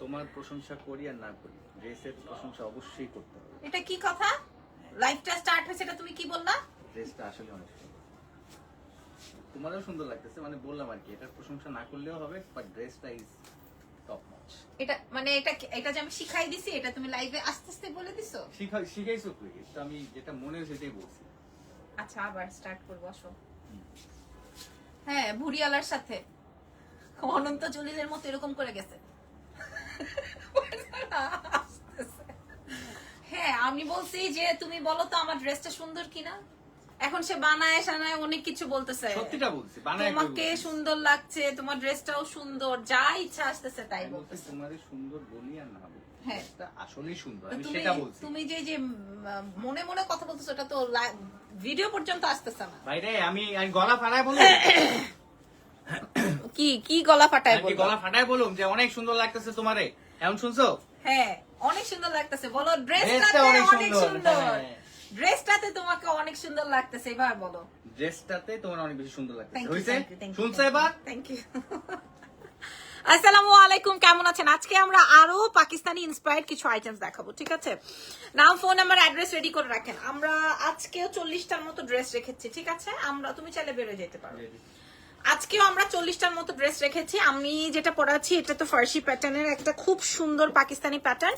তোমার প্রশংসা করি আর না করি, ড্রেসের প্রশংসা অবশ্যই করতে হবে। এটা কি কথা? লাইভটা স্টার্ট হয়েছে, এটা তুমি কি বললা? ড্রেসটা আসলে অনেক সুন্দর, তোমারও সুন্দর লাগতেছে, মানে বললাম আর কি, এটার প্রশংসা না করলেও হবে, বাট ড্রেসটা ইজ টপ নচ। এটা মানে এটা যে আমি শিখাই দিছি, এটা তুমি লাইভে আস্তে আস্তে বলে দিছো? শিখাইছো কই? এটা আমি যেটা মনে হয় সেটাই বলছি। আচ্ছা, আবার স্টার্ট করবো, আসো। হ্যাঁ, ভুড়িয়ালার সাথে অনন্ত জলিলের মতো এরকম করে গেছে। হ্যাঁ, আমি বলছি যে তুমি বলো তো আমার ড্রেসটা সুন্দর কিনা। এখন সে বানায় সানায় অনেক কিছু বলতেছে। সত্যিটা বলছি, বানায় তোমাকে সুন্দর লাগছে, তোমার ড্রেসটাও সুন্দর, যা ইচ্ছা আসতেছে তাই বলতেছে। তোমারে সুন্দর বলি আর না বলি, হ্যাঁ, এটা আসলেই সুন্দর, আমি সেটা বলছি। তুমি যে মনে মনে কথা বলতেছো, ওটা তো ভিডিও পর্যন্ত আসতেছে না। ভাইরে আমি গলা ফাটায় বলুম। কি গলা ফাটায় বলবো? গলা ফাটায় বলুম যে অনেক সুন্দর লাগতেছে তোমারে, এমন শুনছো? হ্যাঁ, অনেক সুন্দর লাগতেছে। বলো ড্রেসটাতে অনেক সুন্দর। ড্রেসটাতে তোমাকে অনেক সুন্দর লাগতেছে, এবার বলো। ড্রেসটাতে তোমার অনেক বেশি সুন্দর লাগতেছে। Thank you, হইছে? thank you, thank you, শুনছো thank you. এবার? Thank you. আসসালামু আলাইকুম, কেমন আছেন? আজকে আমরা আরো পাকিস্তানি ইন্সপায়ার্ড কিছু আইটেমস দেখাবো, ঠিক আছে? নাম, ফোন নাম্বার, অ্যাড্রেস রেডি করে রাখেন। আমরা আজকেও 40টার মতো ড্রেস রেখেছি, ঠিক আছে? তুমি চাইলে বেরো যেতে পারো। আজকেও আমরা 40টার মতো ড্রেস রেখেছি। আমি যেটা পরাচ্ছি এটা তো ফার্সি প্যাটার্নের একটা খুব সুন্দর পাকিস্তানি প্যাটার্ন।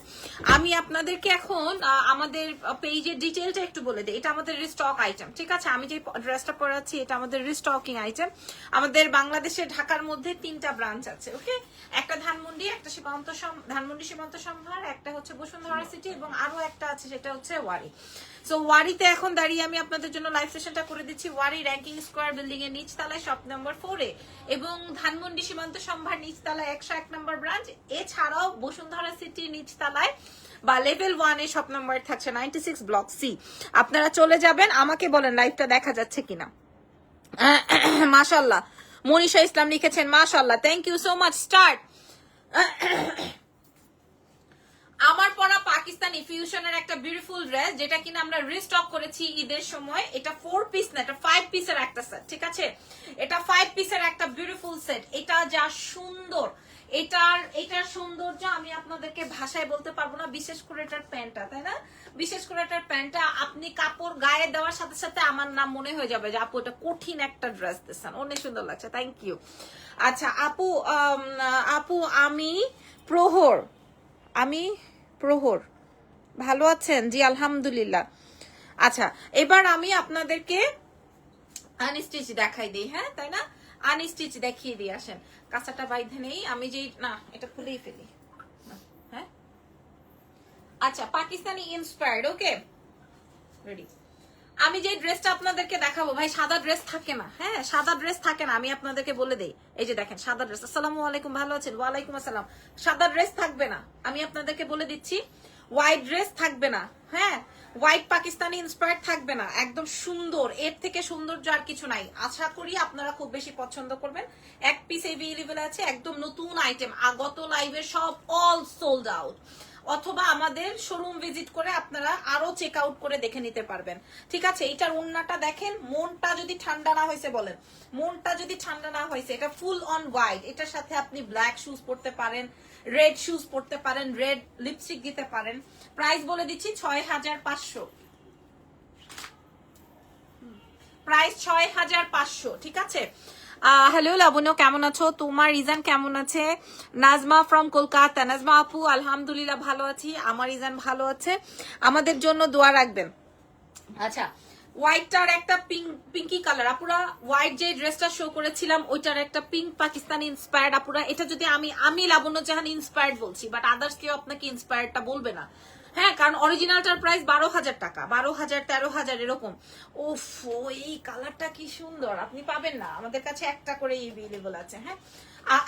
আমি আপনাদেরকে এখন আমাদের পেজের ডিটেলটা একটু বলে দিই। এটা আমাদের রিস্টক আইটেম, ঠিক আছে? আমি যে ড্রেসটা পরাচ্ছি এটা আমাদের রিস্টকিং আইটেম। আমাদের বাংলাদেশের ঢাকার মধ্যে 3টা ব্রাঞ্চ আছে, ওকে? একটা ধানমন্ডি, একটা ধানমন্ডি সীমান্ত সম্ভার, একটা হচ্ছে বসুন্ধরা সিটি, এবং আরো একটা আছে সেটা হচ্ছে ওয়ারি। সো ওয়ারিতে এখন দাঁড়িয়ে আমি আপনাদের জন্য লাইভ সেশনটা করে দিচ্ছি। ওয়ারি র্যাঙ্কিং স্কোয়ার বিল্ডিং এর নিচতলায় শপ নম্বর 4-এ, এবং ধানমন্ডি সীমান্ত সম্ভার নিচতলায় 101 নম্বর ব্রাঞ্চ। এছাড়াও বসুন্ধরা সিটি নিচতলায় বা লেভেল 1-এ শপ নম্বর থাকছে 96 ব্লক সি। আপনারা চলে যাবেন, আমাকে বলেন লাইভটা দেখা যাচ্ছে কিনা। মাশাআল্লাহ, মনীষা ইসলাম লিখেছেন মাশাআল্লাহ, thank you so much. Start. আমার পরা পাকিস্তানি ফিউশনের একটা বিউটিফুল ড্রেস, যেটা কিনা আমরা রিস্টক করেছি ঈদের সময়। এটা 4 পিস না, এটা 5 পিসের একটা সেট, ঠিক আছে? এটা 5 পিসের একটা বিউটিফুল সেট। এটা যা সুন্দর, এটার সৌন্দর্য আমি আপনাদেরকে ভাষায় বলতে পারবো না। বিশেষ করে এটার প্যান্টটা, তাই না? বিশেষ করে এটার প্যান্টটা আপনি কাপড় গায়ে দেওয়ার সাথে সাথে আমার নাম মনে হয়ে যাবে যে আপু এটা কঠিন একটা ড্রেস দিচ্ছেন, অনেক সুন্দর লাগছে, থ্যাংক ইউ। আচ্ছা আপু আমি প্রহর ভালো আছেন? জি আলহামদুলিল্লাহ। আচ্ছা, এবার আমি আপনাদেরকে আনস্টিচ দেখাই দিই, হ্যাঁ তাই না? আনস্টিচ দেখিয়ে দিই, আসেন। কাঁচাটা বাইধে নেই, আমি যেই না এটা খুলেই ফেলি, হ্যাঁ? আচ্ছা, পাকিস্তানি ইন্সপায়ার্ড, ওকে রেডি। আমি যে ড্রেসটা আপনাদেরকে দেখাবো, ভাই সাদা ড্রেস থাকে না, হ্যাঁ সাদা ড্রেস থাকে না, আমি আপনাদেরকে বলে দেই। এই যে দেখেন সাদা ড্রেস। আসসালামু আলাইকুম, ভালো আছেন? ওয়ালাইকুম আসসালাম। সাদা ড্রেস থাকবে না, আমি আপনাদেরকে বলে দিচ্ছি। হোয়াইট ড্রেস থাকবে না, হ্যাঁ হোয়াইট পাকিস্তানি ইন্সপায়ার্ড থাকবে না, একদম সুন্দর, এর থেকে সৌন্দর্য আর কিছু নাই। আশা করি আপনারা খুব বেশি পছন্দ করবেন। এক পিস এভেলেবল আছে, একদম নতুন আইটেম, আগত লাইভের সব অল সোল্ড আউট। অথবা আমাদের শোরুম ভিজিট করে আপনারা আরো চেক আউট করে দেখে নিতে পারবেন, ঠিক আছে? এটার ওন্নাটা দেখেন, মনটা যদি ঠান্ডা না হয়েছে বলেন, মনটা যদি ঠান্ডা না হয়েছে, এটা ফুল অন হোয়াইট, এটার সাথে আপনি ব্ল্যাক শুজ পরতে পারেন, রেড শুজ পরতে পারেন, রেড লিপস্টিক দিতে পারেন। প্রাইস বলে দিচ্ছি 6500, প্রাইস 6500, ঠিক আছে? হ্যালো লাবণ্য, কেমন আছো? তোমার রিজান কেমন আছে? নাজমা ফ্রম কলকাতা। নাজমা আপু আলহামদুলিল্লাহ ভালো আছি, আমার রিজান ভালো আছে, আমাদের জন্য দোয়া রাখবেন। আচ্ছা, হোয়াইটটার একটা পিঙ্কি কালার, আপুরা হোয়াইট যে ড্রেসটা শো করেছিলাম ওইটার একটা পিঙ্ক পাকিস্তানি ইন্সপায়ার্ড। আপুরা এটা যদি আমি লাবণ্য জাহান ইন্সপায়ার্ড বলছি, বাট আদার্স কেউ আপনাকে ইন্সপায়ার্ডটা বলবে না, হ্যাঁ, কারণ অরিজিনালটার প্রাইস 12,000 টাকা, 12,000 13,000 এরকম। ওফ, এই কালারটা কি সুন্দর, আপনি পাবেন না, আমাদের কাছে একটা করে এভেলেবল আছে, হ্যাঁ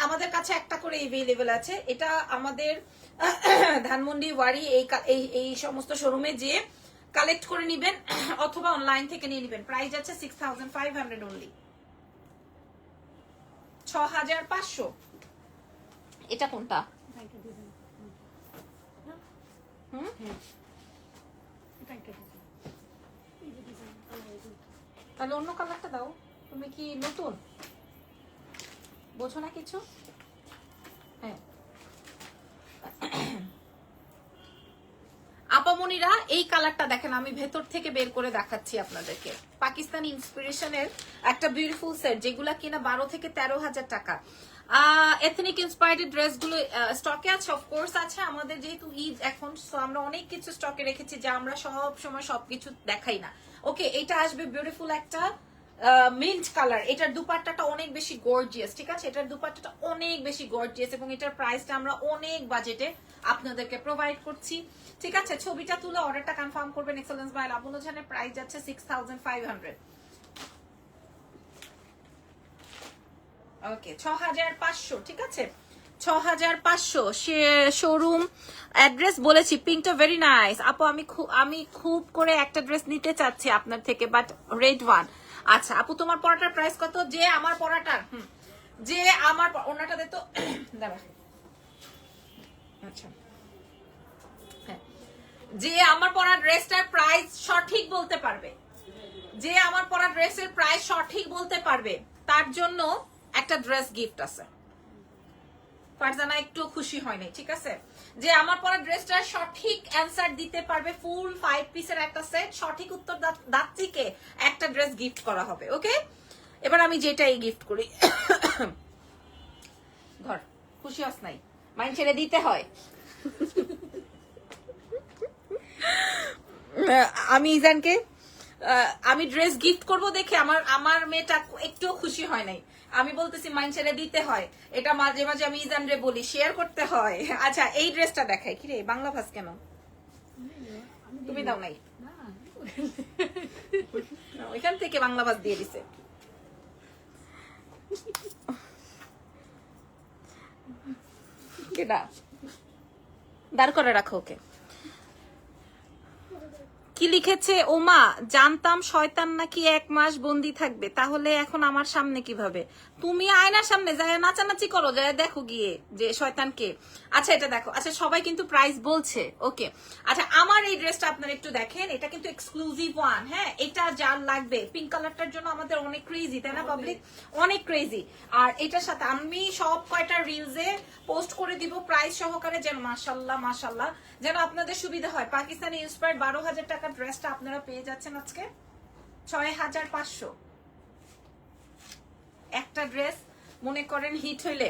আমাদের কাছে একটা করে এভেলেবল আছে। এটা আমাদের ধানমন্ডি ওয়ারি এই সমস্ত শোরুমে যেয়ে কালেক্ট করে নিবেন, অথবা অনলাইন থেকে নিয়ে নিবেন। প্রাইস আছে 6500 অনলি, 6500। এটা কোনটা? তাহলে অন্য কালারটা দাও, তুমি কি নতুন? বোঝো না কিছু? হ্যাঁ আপামনিরা, এই কালারটা দেখেন, আমি ভেতর থেকে বের করে দেখাচ্ছি আপনাদেরকে। পাকিস্তানি ইন্সপিরেশনের একটা বিউটিফুল সেট, যেগুলা কিনা 12 থেকে 13,000 টাকা। এথনিক ইন্সপায়ার্ড ড্রেসগুলো স্টকে আছে, অফকোর্স আছে। আমাদের যেহেতু ঈদ এখন, সো আমরা অনেক কিছু স্টকে রেখেছি যা আমরা সব সময় সবকিছু দেখাই না। ওকে, এটা আসবে বিউটিফুল একটা মিন্ট কালার। এটার দুপাট্টাটা অনেক বেশি গর্জিয়াস, ঠিক আছে? এটার দুপাট্টাটা অনেক বেশি গর্জিয়াস এবং এটার প্রাইসটা আমরা অনেক বাজেটে আপনাদেরকে প্রোভাইড করছি, ঠিক আছে? ছবিটা তুলে অর্ডারটা কনফার্ম করবেন। এক্সেলেন্স বাই লাবণ্য জানের প্রাইস যাচ্ছে 6500। ওকে, 6500, ঠিক আছে? 6500 শোরুম অ্যাড্রেস বলেছি। পিঙ্কটা ভেরি নাইস আপু। আমি খুব করে একটা ড্রেস নিতে চাচ্ছি আপনার থেকে, বাট রেড ওয়ান। আচ্ছা আপু, তোমার পরাটার প্রাইস কত? যে আমার পরাটার যে আমার ওনাটা দে তো দাঁড়া। আচ্ছা হ্যাঁ, যে আমার পরা ড্রেসটার প্রাইস সঠিক বলতে পারবে, যে আমার পরা ড্রেসের প্রাইস সঠিক বলতে পারবে, তার জন্য একটা ড্রেস গিফট আছে। ফারজানা একটু খুশি হয় নাই, ঠিক আছে? যে আমার পরা ড্রেসটা সঠিক অ্যানসার দিতে পারবে, ফুল 5 পিসের একটা সেট, সঠিক উত্তর দাত্রীকে একটা ড্রেস গিফট করা হবে। ওকে, এবার আমি যেটাই গিফট করি ধর, খুশি হস নাই, মাইন্ড ছেড়ে দিতে হয়। আমি ইজানকে আমি ড্রেস গিফট করব দেখে আমার মেয়েটা একটু খুশি হয় নাই। আমি বলতেছি মাইন্ড ছেড়ে দিতে হয়, এটা মাঝে মাঝে আমি ইজান রে বলি, শেয়ার করতে হয়। আচ্ছা, এই ড্রেসটা দেখাই। কি রে, বাংলা ভাস কেন? তুমি দাও নাই? ওইখান থেকে বাংলা ভাস দিয়ে দিছে। কেডা? দাঁড় করে রাখো ওকে। কি লিখেছে ওমা, জানতাম শয়তান নাকি 1 মাস বন্দি থাকবে, তাহলে এখন আমার সামনে কিভাবে? তুমি আয়নার সামনে যায় নাচানাচি করো, যায় দেখো গিয়ে যে শয়তানকে। আচ্ছা এটা দেখো। আচ্ছা সবাই কিন্তু প্রাইস বলছে, ওকে। আচ্ছা আমার এই ড্রেসটা আপনারা একটু দেখেন, এটা কিন্তু এক্সক্লুসিভ ওয়ান। হ্যাঁ, এটা যার লাগবে, পিঙ্ক কালারটার জন্য আমাদের অনেক ক্রেজি, তাই না পাবলিক? অনেক ক্রেজি। আর এটার সাথে আমি সব কয়টা রিলসে পোস্ট করে দিব প্রাইস সহকারে, যেন মাশাল্লাহ মাশাল্লাহ যেন আপনাদের সুবিধা হয়। পাকিস্তানি ইন্সপায়ার্ড 12,000 টাকার ড্রেসটা আপনারা পেয়ে যাচ্ছেন আজকে 6500। একটা ড্রেস মনে করেন হিট হইলে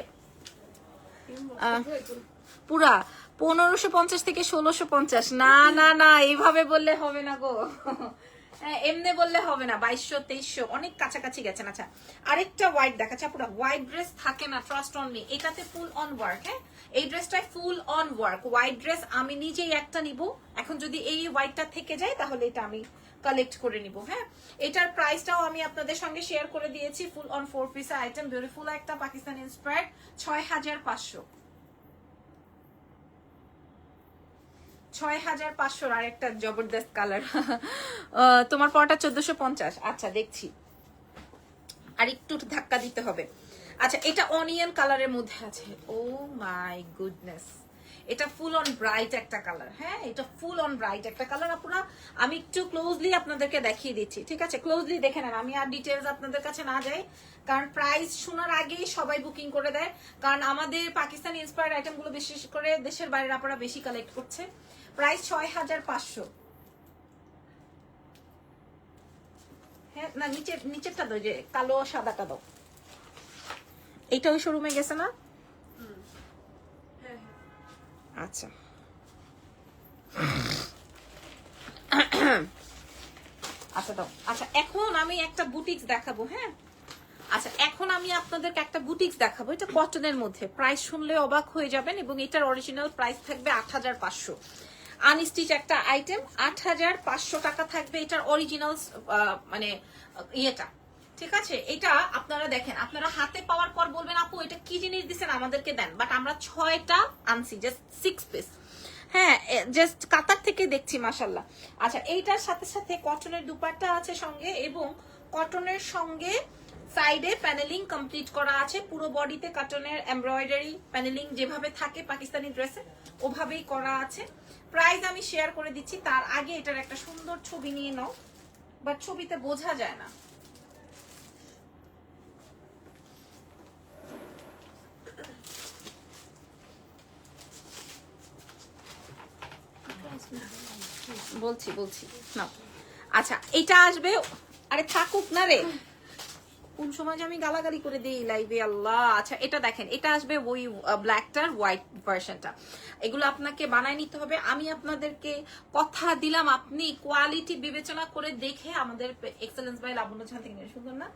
পুরা 1550 থেকে 1650। না না না, এইভাবে বললে হবে না গো। হ্যাঁ, এমনি বললে হবে না। 2200 2300 অনেক কাছাকাছি গেছেন। আচ্ছা আরেকটা হোয়াইট দেখাচ্ছি। পুরো হোয়াইট ড্রেস থাকে না, ট্রাস্ট অন মি, এটাতে ফুল অন ওয়ার্ক। হ্যাঁ, এই ড্রেসটাই full on work white dress. আমি নিজেই একটা নিব এখন, যদি এই হোয়াইটটা থেকে যায় তাহলে এটা আমি কালেক্ট করে নিব। হ্যাঁ, এটার প্রাইসটাও আমি আপনাদের সঙ্গে শেয়ার করে দিয়েছি। Full on 4 piece item, beautiful একটা পাকিস্তানি ইন্সপায়ার্ড 6500। 6500 আর একটা জবরদস্ত কালার। তোমার পরটা 1450। আচ্ছা দেখছি, আর একটু ধাক্কা দিতে হবে। আচ্ছা এটা অনিয়ন কালারের মধ্যে আছে। ও মাই গুডনেস, এটা ফুল অন ব্রাইট একটা কালার। হ্যাঁ, এটা ফুল অন ব্রাইট একটা কালার। আপুরা আমি একটু ক্লোজলি আপনাদেরকে দেখিয়ে দিচ্ছি, ঠিক আছে? ক্লোজলি দেখে নেন, আমি আর ডিটেলস আপনাদের কাছে না যাই, কারণ প্রাইস শোনার আগেই সবাই বুকিং করে দেয়। কারণ আমাদের পাকিস্তানি ইন্সপায়ার্ড আইটেমগুলো বিশেষ করে দেশের বাইরের আপনারা বেশি কালেক্ট করছে। প্রাইস 6500। হ্যাঁ না, নিচেরটা দাও, যে কালো সাদাটা দাও। এইটা ওই শোরুমে গেছে না? আচ্ছা আচ্ছা দাও। আচ্ছা এখন আমি একটা বুটিক্স দেখাবো। হ্যাঁ, আচ্ছা এখন আমি আপনাদেরকে একটা বুটিক্স দেখাবো। এটা কটনের মধ্যে, প্রাইস শুনলে অবাক হয়ে যাবেন, এবং এটার অরিজিনাল প্রাইস থাকবে 8500। আনস্টিচ একটা আইটেম, 8500 টাকা থাকবে এটার অরিজিনাল মানে ইয়েটা, ঠিক আছে? এটা আপনারা দেখেন, আপনারা হাতে পাওয়ার পর বলবেন আপু এটা কি জিনিস দিচ্ছেন, আমাদেরকে দেন। বাট আমরা 6টা আনছি, জাস্ট 6 পিস। হ্যাঁ, জাস্ট কাতার থেকে দেখছি মাশাল্লাহ। আচ্ছা এইটার সাথে সাথে কটনের দুপাট্টা আছে সঙ্গে, এবং কটনের সঙ্গে সাইডে প্যানেলিং কমপ্লিট করা আছে। পুরো বডিতে কটনের এমব্রয়ডারি প্যানেলিং যেভাবে থাকে পাকিস্তানি ড্রেসে ওভাবেই করা আছে। প্রাইস আমি শেয়ার করে দিচ্ছি, তার আগে এটার একটা সুন্দর ছবি নিয়ে নাও, বাট ছবিতে বোঝা যায় না। বলছি না। আচ্ছা এটা আসবে, আরে থাকুক না রে, কোন সময় যে আমি গালাগালি করে দিই লাইভে, আল্লাহ। আচ্ছা এটা দেখেন, এটা আসবে ওই ব্ল্যাকটার হোয়াইট ভার্সনটা। এগুলো আপনাকে বানায় নিতে হবে। আমি আপনাদেরকে কথা দিলাম, আপনি কোয়ালিটি বিবেচনা করে দেখে আমাদের এক্সেলেন্স বাই লাবণ্য জাহান থেকে নিয়ে, সুন্দর না?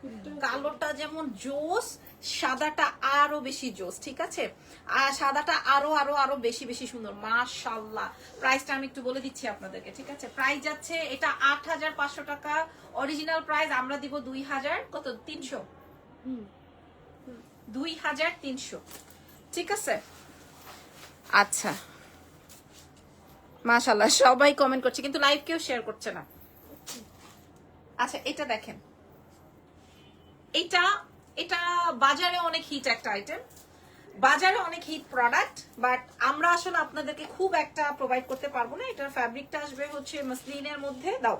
কালোটা যেমন জোস, সাদাটা আরো বেশি জোস, ঠিক আছে? আর সাদাটা আরো আরো আরো বেশি বেশি সুন্দর, মাশাআল্লাহ। প্রাইসটা আমি একটু বলে দিচ্ছি আপনাদেরকে, ঠিক আছে? প্রাইস যাচ্ছে এটা ৮৫০০ টাকা অরিজিনাল প্রাইস, আমরা দিব ২০০০ কত ৩০০, ২৩০০, ঠিক আছে? আচ্ছা মাশাআল্লাহ, সবাই কমেন্ট করছে কিন্তু লাইভ কেউ শেয়ার করছে না। আচ্ছা এটা দেখেন, এটা এটা বাজারে অনেক হিট একটা আইটেম, বাজারে অনেক হিট প্রোডাক্ট, বাট আমরা আসলে আপনাদেরকে খুব একটা প্রোভাইড করতে পারবো না। এটার ফ্যাব্রিকটা আসবে হচ্ছে মাসলিনের মধ্যে, দাও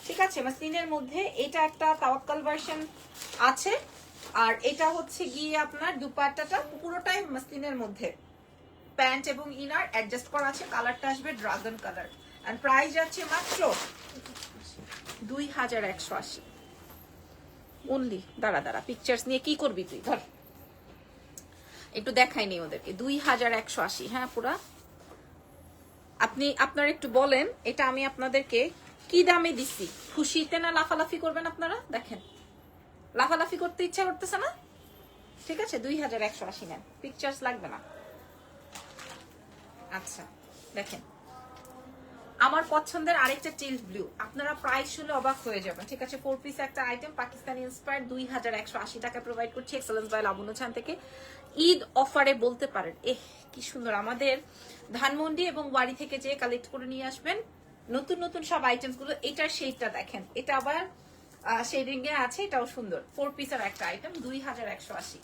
ঠিক আছে, মাসলিনের মধ্যে। এটা একটা তাওয়াক্কাল ভার্সন আছে, আর এটা হচ্ছে গিয়ে আপনার দুপাট্টাটা পুরোটাই মাসলিনের মধ্যে, প্যান্ট এবং ইনার অ্যাডজাস্ট করা আছে। কালারটা আসবে ড্রাগন কালার, এন্ড প্রাইস যাচ্ছে মাত্র ২১৮০ অনলি। দাঁড়া পিকচার্স নিয়ে কি করবি তুই, ধর একটু দেখাই নি ওদেরকে। ২১৮০, হ্যাঁ পুরা। আপনারা একটু বলেন এটা আমি আপনাদেরকে কি দামে দিছি, খুশিতে না লাফালাফি করবেন আপনারা? দেখেন লাফালাফি করতে ইচ্ছা করতেছে না? ঠিক আছে ২১৮০ নেন, পিকচার্স লাগবে না। আচ্ছা দেখেন আমার পছন্দের আরেকটা টিল ব্লু, আপনারা প্রাইস শুনলে অবাক হয়ে যাবেন, ঠিক আছে? 4 পিস একটা আইটেম, পাকিস্তানি ইন্সপায়ার্ড, ২১৮০ টাকা প্রোভাইড করছি এক্সেলেন্স বাই লাবণ্য জাহান থেকে। ঈদ অফারে বলতে পারেন, কি সুন্দর। আমাদের ধানমন্ডি এবং ওয়ারি থেকে যে কালেক্ট করে নিয়ে আসবেন নতুন নতুন সব আইটেমস গুলো। এটার শেডটা দেখেন, এটা আবার শেডিং এ আছে, এটাও সুন্দর। 4 পিসের একটা আইটেম, ২১৮০।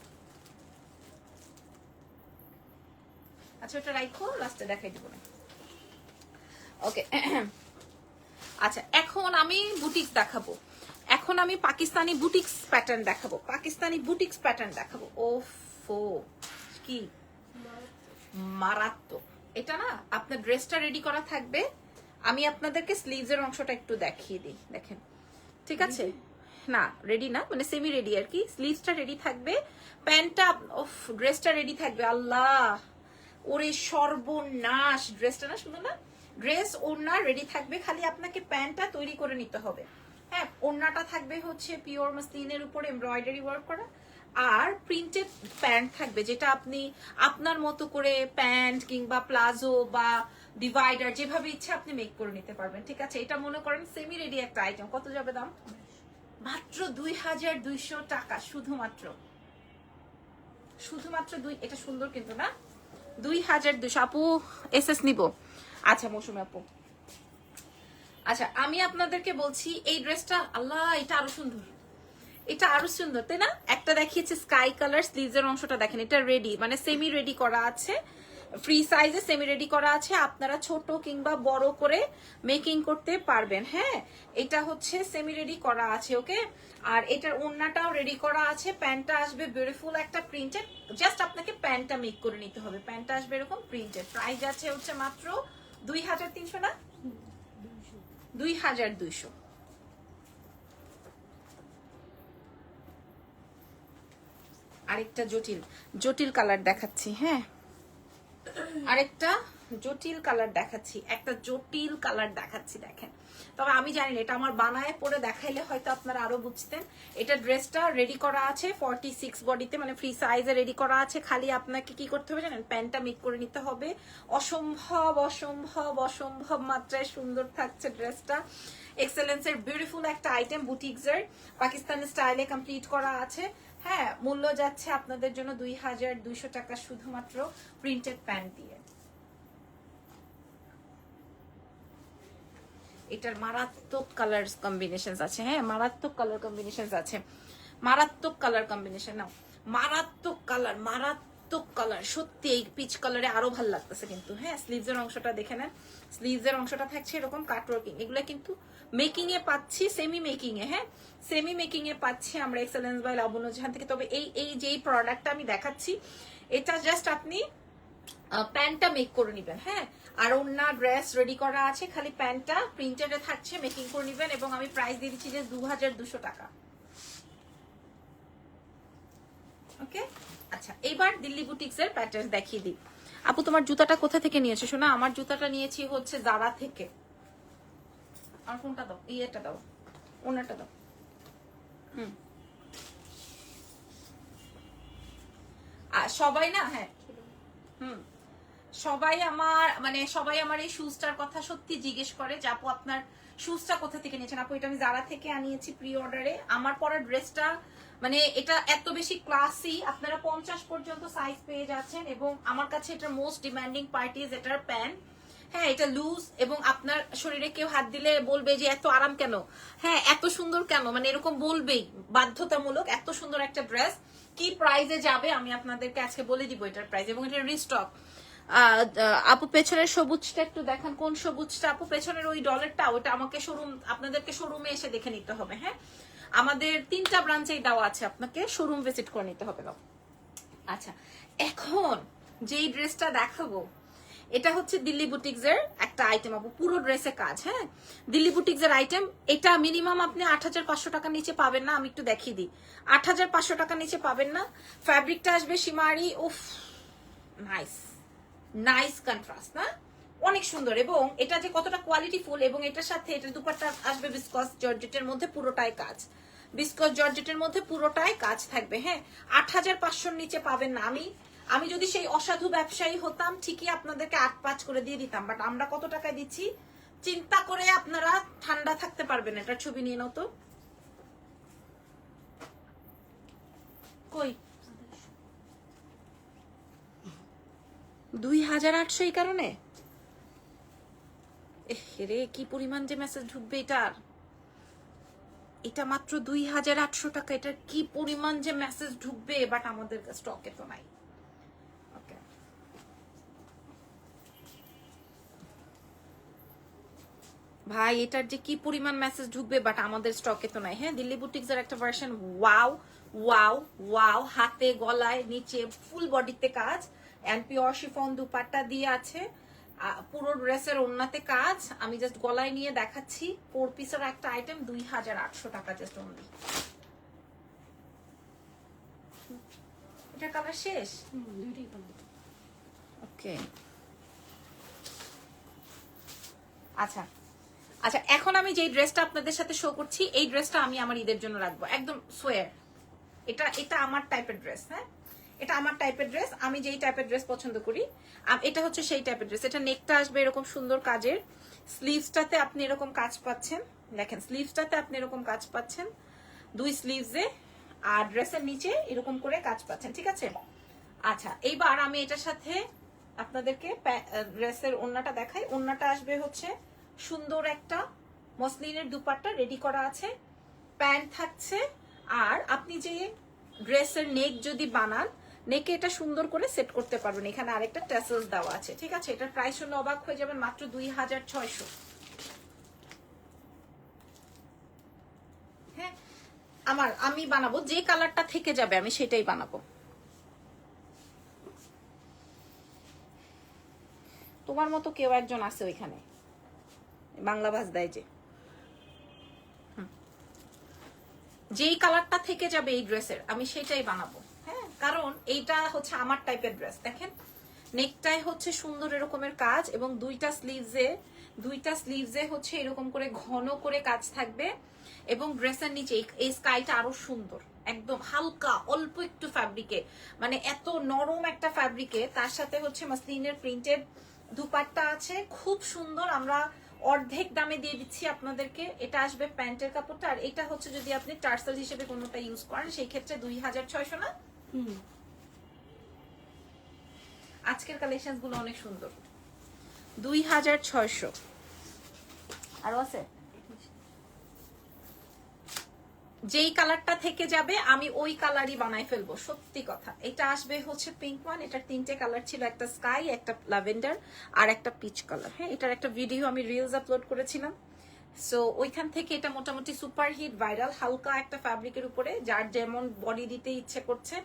আচ্ছা ওটা রাখো, লাস্টে দেখাই দিব না। ওকে আচ্ছা এখন আমি বুটিক্স দেখাবো, এখন আমি পাকিস্তানি বুটিক্স প্যাটার্ন দেখাবো, পাকিস্তানি বুটিক্স প্যাটার্ন দেখাবো। ওফো কি মারাত্মক। এটা না আপনার ড্রেসটা রেডি করা থাকবে, আমি আপনাদেরকে স্লিভসের অংশটা একটু দেখিয়ে দিই, দেখেন ঠিক আছে? না রেডি না, মানে সেমি রেডি আর কি। স্লিভসটা রেডি থাকবে, প্যান্টটা ড্রেসটা রেডি থাকবে। আল্লাহ ওরে সর্বনাশ, ড্রেসটা না সুন্দর না? ড্রেস ওড়না রেডি থাকবে, খালি আপনাকে প্যান্টটা তৈরি করে নিতে হবে। হ্যাঁ ওড়নাটা থাকবে হচ্ছে পিওর মাসলিনের উপর এমব্রয়ডারি ওয়ার্ক করা, আর প্রিন্টেড প্যান্ট থাকবে, যেটা আপনি আপনার মতো করে প্যান্ট কিংবা প্লাজো বা ডিভাইডার যেভাবে ইচ্ছে আপনি মেক করে নিতে পারবেন, ঠিক আছে? এটা মনে করেন সেমি রেডি একটা আইটেম। কত যাবে দাম? মাত্র ২২০০ টাকা, শুধুমাত্র এটা সুন্দর কিন্তু না? ২২০০। আপু এসএস নিব। আচ্ছা মৌসুমী আপু, আচ্ছা আমি আপনাদেরকে বলছি এই ড্রেসটা, আল্লাহ এটা আরো সুন্দর, এটা আরো সুন্দর তাই না? একটা দেখিয়েছে স্কাই কালার, স্লিভসের অংশটা দেখেন, এটা রেডি মানে সেমি রেডি করা আছে, ফ্রি সাইজে সেমি রেডি করা আছে। আপনারা ছোট কিংবা বড় করে মেকিং করতে পারবেন। হ্যাঁ এটা হচ্ছে সেমি রেডি করা আছে, ওকে? আর এটার ওড়নাটাও রেডি করা আছে, প্যান্টটা আসবে বিউটিফুল একটা প্রিন্টেড, জাস্ট আপনাকে প্যান্টটা মেক করে নিতে হবে, প্যান্টটা আসবে এরকম প্রিন্টেড। প্রাইস আছে হচ্ছে মাত্র ২৩০০ না ২২০০। আরেকটা জটিল কালার দেখাচ্ছি, হ্যাঁ আরেকটা জটিল কালার দেখাচ্ছি, একটা জটিল কালার দেখাচ্ছি, দেখেন। তবে আমি জানি না এটা আমার বানায় পরে দেখাইলে হয়তো আপনারা আরো বুঝতেন। এটা ড্রেসটা রেডি করা আছে 46 বডিতে, মানে ফ্রি সাইজে রেডি করা আছে। খালি আপনাকে কি করতে হবে জানেন? প্যান্টটা মেক করে নিতে হবে। অসম্ভব অসম্ভব অসম্ভব মাত্রায় সুন্দর থাকছে ড্রেসটা। এক্সেলেন্সের বিউটিফুল একটা আইটেম, বুটিক্সের পাকিস্তানি স্টাইলে কমপ্লিট করা আছে। হ্যাঁ মূল্য যাচ্ছে আপনাদের জন্য ২২০০ টাকা, শুধুমাত্র প্রিন্টেড প্যান্ট দিয়ে। এটার মারাত্মক কালার কম্বিনেশন আছে, হ্যাঁ মারাত্মক কালার কম্বিনেশন আছে, মারাত্মক কালার কম্বিনেশন। নাও মারাত্মক কালার, সত্যি এই পিচ কালারে আরো ভালো লাগতেছে কিন্তু। হ্যাঁ স্লিভসের অংশটা দেখে নেন, স্লিভসের অংশটা থাকছে এরকম কাটওয়ার্কিং। এগুলো কিন্তু মেকিং এ পাচ্ছি, সেমি মেকিং এ, হ্যাঁ সেমি মেকিং এ পাচ্ছি আমরা এক্সেলেন্স বাই লাবণ্য জাহান থেকে। তবে এই যেই প্রোডাক্টটা আমি দেখাচ্ছি এটা জাস্ট আপনি প্যান্টটা মেক করে নিবেন, হ্যাঁ। আর অন্য ড্রেস রেডি করা আছে, খালি প্যান্টটা প্রিন্টেডে থাকছে, মেকিং করে নিবেন। এবং আমি প্রাইস দিয়ে দিচ্ছি যে 2200 টাকা। ওকে, আচ্ছা এইবার দিল্লি বুটিক্স এর প্যাটার্ন দেখিয়ে দিই। আপু তোমার জুতাটা কোথা থেকে নিয়েছো শোনা? আমার জুতাটা নিয়েছি হচ্ছে জারা থেকে। আর কোনটা দাও, এটা দাও, ওনাটা দাও। আর সবাই না, হ্যাঁ সবাই আমার এই শুজটার কথা সত্যি জিজ্ঞেস করে যে আপু আপনার শুজটা কোথা থেকে নিয়েছেন। আপু এটা আমি জারা থেকে আনিয়েছি প্রি অর্ডারে। আমার পরা ড্রেসটা মানে এটা এত বেশি ক্লাসি, আপনারা 50 পর্যন্ত সাইজ পেয়ে যাচ্ছেন। এবং আমার কাছে এটার মোস্ট ডিমান্ডিং পার্টি ইজ এটার প্যান্ট। হ্যাঁ, এটা লুজ এবং আপনার শরীরে কেউ হাত দিলে বলবে যে এত আরাম কেন, হ্যাঁ এত সুন্দর কেন, মানে এরকম বলবেই বাধ্যতামূলক। এত সুন্দর একটা ড্রেস কি প্রাইসে যাবে আমি আপনাদেরকে আজকে বলে দিব এটার প্রাইস। এবং এটা রিস্টক। আপু পেছনের সবুজটা একটু দেখান, কোন সবুজটা আপু? পেছনের ওই ডলারটা, ওটা আমাকে আপনাদেরকে শোরুমে এসে দেখে নিতে হবে। হ্যাঁ, আমাদের 3টা ব্রাঞ্চেই দেওয়া আছে, আপনাকে শোরুম ভিজিট করে নিতে হবে। আচ্ছা, এখন যেই ড্রেসটা দেখাবো এটা হচ্ছে দিল্লি বুটিক্স এর একটা আইটেম আপু, পুরো ড্রেসে কাজ। হ্যাঁ, দিল্লি বুটিক্স এর আইটেম। এটা মিনিমাম আপনি 8500 টাকার নিচে পাবেন না। আমি একটু দেখিয়ে দিই, 8500 টাকার নিচে পাবেন না। ফ্যাব্রিকটা আসবে শিমারি। উফ, নাইস নাইস কন্ট্রাস্ট না, অনেক সুন্দর। এবং এটা যে কতটা কোয়ালিটি ফুল, এবং এটার সাথে এটার দুপাট্টা আসবে বিসকস জর্জেটের মধ্যে, পুরোটাই কাজ। বিসকস জর্জেটের মধ্যে পুরোটাই কাজ থাকবে। হ্যাঁ, 8500 নিচে পাবেন না। আমি যদি সেই অসাধু ব্যবসায়ী হতাম ঠিকই আপনাদেরকে 8-5 করে দিয়ে দিতাম, বাট আমরা কত টাকায় দিচ্ছি চিন্তা করে আপনারা ঠান্ডা থাকতে পারবেন। এটার ছবি নিয়ে নাও তো, কই 2800 এই কারণে রে কি পরিমাণ যে মেসেজ ঢুকবে এটার। এটা মাত্র 2800 টাকা, এটার কি পরিমাণ যে মেসেজ ঢুকবে, বাট আমাদের স্টকে তো নাই। ওকে, ভাই এটার যে কি পরিমাণ মেসেজ ঢুকবে, বাট আমাদের স্টকে তো নাই। হ্যাঁ, দিল্লি বুটিক্স এর একটা ভার্সন। ওয়াও ওয়াও ওয়াও, হাতে গলায় নিচে ফুল বডিতে কাজ, এন্ড পিওর শিফন দুপাট্টা দিয়ে আছে। পুরো ড্রেসের ওন্নাতে কাজ। আমি জাস্ট গলায় নিয়ে দেখাচ্ছি। 4 পিসের একটা আইটেম, 2800 টাকা জাস্ট অনলি। এটা কালার শেষ। ওকে, আচ্ছা আচ্ছা, এখন আমি যে ড্রেসটা আপনাদের সাথে শো করছি, এই ড্রেসটা আমি আমার ঈদের জন্য রাখবো, একদম সোয়ার। এটা আমার টাইপের ড্রেস। হ্যাঁ, এটা আমার টাইপের ড্রেস, আমি যেই টাইপের ড্রেস পছন্দ করি এটা হচ্ছে সেই টাইপের ড্রেস। এটা নেকটা আসবে এরকম সুন্দর কাজের, স্লিভসটাতে আপনি এরকম কাজ পাচ্ছেন, দেখেন স্লিভসটাতে আপনি এরকম কাজ পাচ্ছেন 2 স্লিভসে, আর ড্রেসের নিচে এরকম করে কাজ পাচ্ছেন। ঠিক আছে, আচ্ছা এইবার আমি এটার সাথে আপনাদেরকে ড্রেসের ওন্নাটা দেখাই। ওন্নাটা আসবে হচ্ছে সুন্দর একটা মসলিনের দুপাট্টা রেডি করা আছে, প্যান্ট থাকছে। আর আপনি যে ড্রেসের নেক যদি বানান, নেকে এটা সুন্দর করে সেট করতে পারবেন। এখানে আরেকটা ট্যাসেলস দেওয়া আছে। ঠিক আছে, এটার প্রাইস শুনলে অবাক হয়ে যাবেন, মাত্র 2600। হ্যাঁ, আমি বানাবো যে কালারটা থেকে যাবে আমি সেটাই বানাবো। তোমার মতো কেউ একজন আছে ওইখানে, বাংলা ভাষ দেয় যেই কালারটা থেকে যাবে এই ড্রেসের আমি সেটাই বানাবো। হ্যাঁ, কারণ এইটা হচ্ছে আমার টাইপের ড্রেস। দেখেন নেকটাই হচ্ছে সুন্দর এরকমের কাজ, এবং দুইটা স্লিভসে হচ্ছে এরকম করে ঘন করে কাজ থাকবে। এবং ড্রেসের নিচে এই স্কাইটা আরো সুন্দর, একদম হালকা অল্প একটু ফ্যাব্রিকে, মানে এত নরম একটা ফ্যাব্রিকে, তার সাথে হচ্ছে মাসলিনের প্রিন্টেড দুপাট্টা আছে, খুব সুন্দর। আমরা অর্ধেক দামে দিয়ে দিচ্ছি আপনাদেরকে। এটা আসবে প্যান্টের কাপড়টা, আর এটা হচ্ছে যদি আপনি টার্সেল হিসেবে কোনোটা ইউজ করেন সেই ক্ষেত্রে 2600 না। আজকের কালেকশনস গুলো অনেক সুন্দর, 2600। আরো আছে, যেই কালারটা থেকে যাবে আমি ওই কালারই বানাই ফেলবো, সত্যি কথা। এটা আসবে হচ্ছে পিঙ্ক ওয়ান, এটার 3টে কালার ছিল, একটা স্কাই, একটা ল্যাভেন্ডার, আর একটা পিচ কালার। হ্যাঁ, এটার একটা ভিডিও আমি রিলস আপলোড করেছিলাম। সো ওইখান থেকে এটা মোটামুটি সুপার হিট ভাইরাল, হালকা একটা ফ্যাব্রিকের উপরে, যার যেমন বডি দিতে ইচ্ছে করছে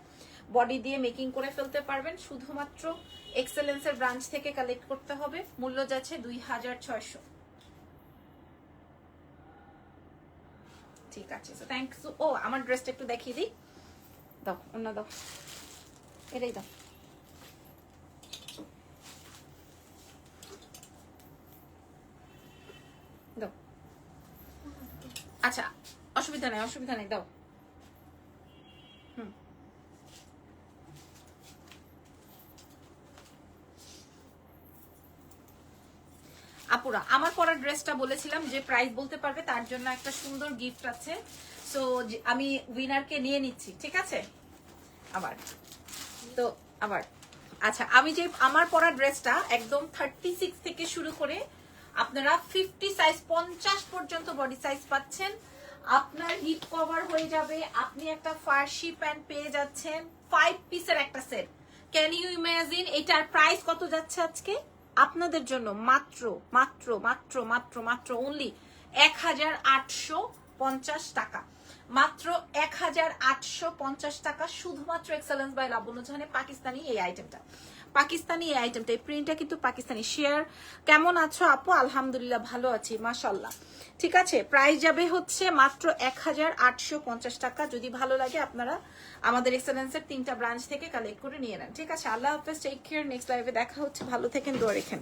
বডি দিয়ে মেকিং করে ফেলতে পারবেন। শুধুমাত্র এক্সেলেন্সের ব্রাঞ্চ থেকে কালেক্ট করতে হবে। মূল্য যাচ্ছে 2600। ঠিক আছে, সো থ্যাংকস। ও আমার ড্রেসটা একটু দেখিয়ে দিই, দাও অন্য দাও, এটাই দাও। দাও, আচ্ছা অসুবিধা নেই, অসুবিধা নেই, দাও। আপুরা আমার পরা ড্রেসটা বলেছিলাম যে প্রাইস বলতে পারবে, তার জন্য একটা সুন্দর গিফট আছে। সো আমি উইনারকে নিয়ে নিচ্ছি, ঠিক আছে? আবার তো আবার আচ্ছা, আমি যে আমার পরা ড্রেসটা একদম 36 থেকে শুরু করে আপনারা 50 সাইজ 50 পর্যন্ত বডি সাইজ পাচ্ছেন। আপনার হিপ কভার হয়ে যাবে, আপনি একটা ফার্সি প্যান্ট পেয়ে যাচ্ছেন, 5 পিসের একটা সেট। ক্যান ইউ ইমাজিন এটার প্রাইস কত যাচ্ছে আজকে আপনাদের জন্য? মাত্র মাত্র মাত্র মাত্র মাত্র অনলি 1850 টাকা। মাত্র 1850 টাকা, শুধুমাত্র এক্সেলেন্স বাই লাবণ্য জাহানে। পাকিস্তানি এই আইটেমটা, পাকিস্তানি এই আইটেমটা, এই প্রিন্টটা কিন্তু পাকিস্তানি। শেয়ার কেমন আছো আপু? আলহামদুলিল্লাহ ভালো আছি, মাশাল্লাহ। ঠিক আছে, প্রাইস যাবে হচ্ছে মাত্র 1850 টাকা। যদি ভালো লাগে আপনারা আমাদের এক্সেলেন্সের 3টা ব্রাঞ্চ থেকে কালেক্ট করে নিয়ে নেন, ঠিক আছে? আল্লাহ হাফেজ, টেক কেয়ার, নেক্সট লাইভে দেখা হচ্ছে, ভালো থেকেন, দোয়া রেখেন।